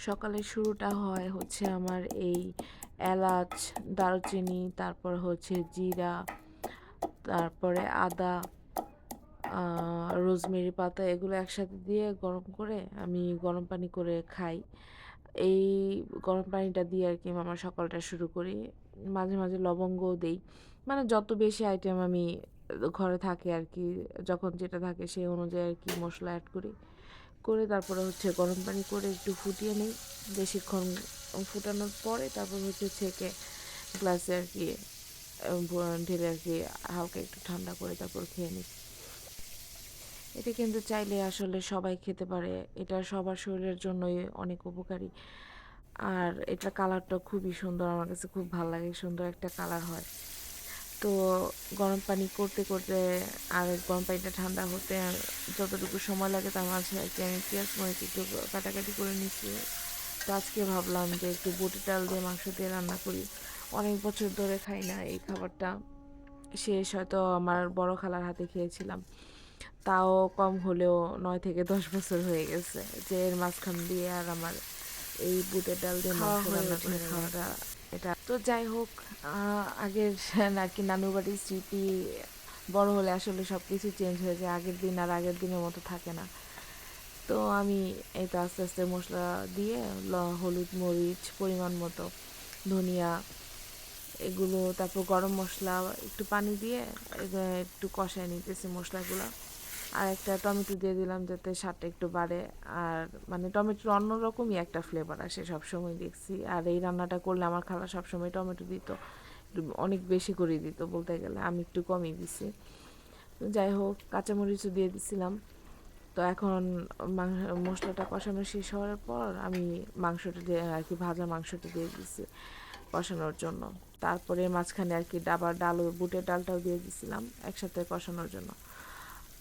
সকালের শুরুটা হয় হচ্ছে আমার এই এলাচ, দারুচিনি, তারপর হচ্ছে জিরা, তারপরে আদা, রোজমেরি পাতা এগুলো একসাথে দিয়ে গরম করে আমি গরম পানি করে খাই। এই গরম পানিটা দিয়ে আরকি আমার সকালটা শুরু করি। মাঝে, মাঝে লবঙ্গও দেই। মানে যত বেশি আইটেম আমি ঘরে থাকে আরকি, যখন যেটা থাকে সেই অনুযায়ী আরকি মসলা এড করি। করে তারপরে হচ্ছে গরম পানি করে একটু ফুটিয়ে নেই। বেশিক্ষণ ফুটানোর পরে তারপর হচ্ছে ছেঁকে গ্লাসে আরকি ঢেলে আরকি হালকা একটু ঠান্ডা করে তারপর খেয়ে নিই। এটা কিন্তু চাইলে আসলে সবাই খেতে পারে। এটা সবার শরীরের জন্যই অনেক উপকারী। আর এটার কালারটা খুবই সুন্দর। আমার কাছে খুব ভাল লাগে। সুন্দর একটা কালার হয়। তো গরম পানি করতে, করতে আর গরম পানিটা ঠান্ডা হতে যতটুকু সময় লাগে তার মাঝে আরকি আমি পেঁয়াজ মরিচ একটু কাটাকাটি করে নিচ্ছি। তো আজকে ভাবলাম যে একটু বুটের ডাল দিয়ে মাংস দিয়ে রান্না করি। অনেক বছর ধরে খাই না এই খাবারটা। শেষ হয়তো আমার বড় খালার হাতে খেয়েছিলাম। তাও কম হলেও ৯ থেকে ১০ বছর হয়ে গেছে যে এর মাঝখান দিয়ে আর আমার এই বুটের ডাল দিয়ে খাওয়া মাংস হয়ে রান্না ওঠে করে নাই খাওয়াটা আরকি। এটা তো যাই হোক, আগের নাকি নানু বাড়ির স্মৃতি বড় হলে আসলে সব কিছু চেঞ্জ হয়ে যায়। আগের দিন আর আগের দিনের মতো থাকে না। তো আমি এই তো আস্তে, আস্তে মসলা দিয়ে হলুদ, মরিচ পরিমাণ মতো, ধনিয়া এগুলো, তারপর গরম মসলা, একটু পানি দিয়ে একটু কষায় নিতেছি মশলাগুলা। আর একটা টমেটো দিয়ে দিলাম যাতে স্বাদটা একটু বাড়ে। আর মানে টমেটোর অন্যরকমই একটা ফ্লেভার আসে সবসময় দেখছি। আর এই রান্নাটা করলে আমার খালা সবসময় টমেটো দিত। একটু অনেক বেশি করে দিত বলতে গেলে। আমি একটু কমই দিছি। তো যাই হোক, কাঁচামরিচও দিয়ে দিছিলাম। তো এখন মশলাটা কষানো শেষ হওয়ার পর আমি মাংসটা দিয়ে আরকি ভাজা মাংসটা দিয়ে দিছি কষানোর জন্য। তারপরে মাঝখানে আরকি আবার বুটের ডালটাও দিয়ে দিছিলাম একসাথে কষানোর জন্য।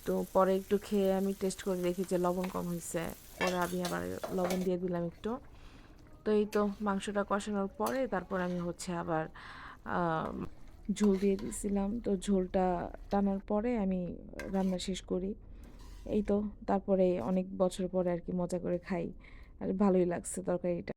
তো পরে একটু খেয়ে আমি টেস্ট করে দেখি যে লবণ কম হইছে। পরে আমি আবার লবণ দিয়ে দিলাম একটু। তো এই তো মাংসটা কষানোর পরে তারপর আমি হচ্ছে আবার আ ঝোল দিয়ে দিছিলাম। তো ঝোলটা টানার পরে আমি রান্না শেষ করি। এই তো তারপরে অনেক বছর পরে আরকি মজা করে খাই। আর ভালোই লাগছে তরকারিটা।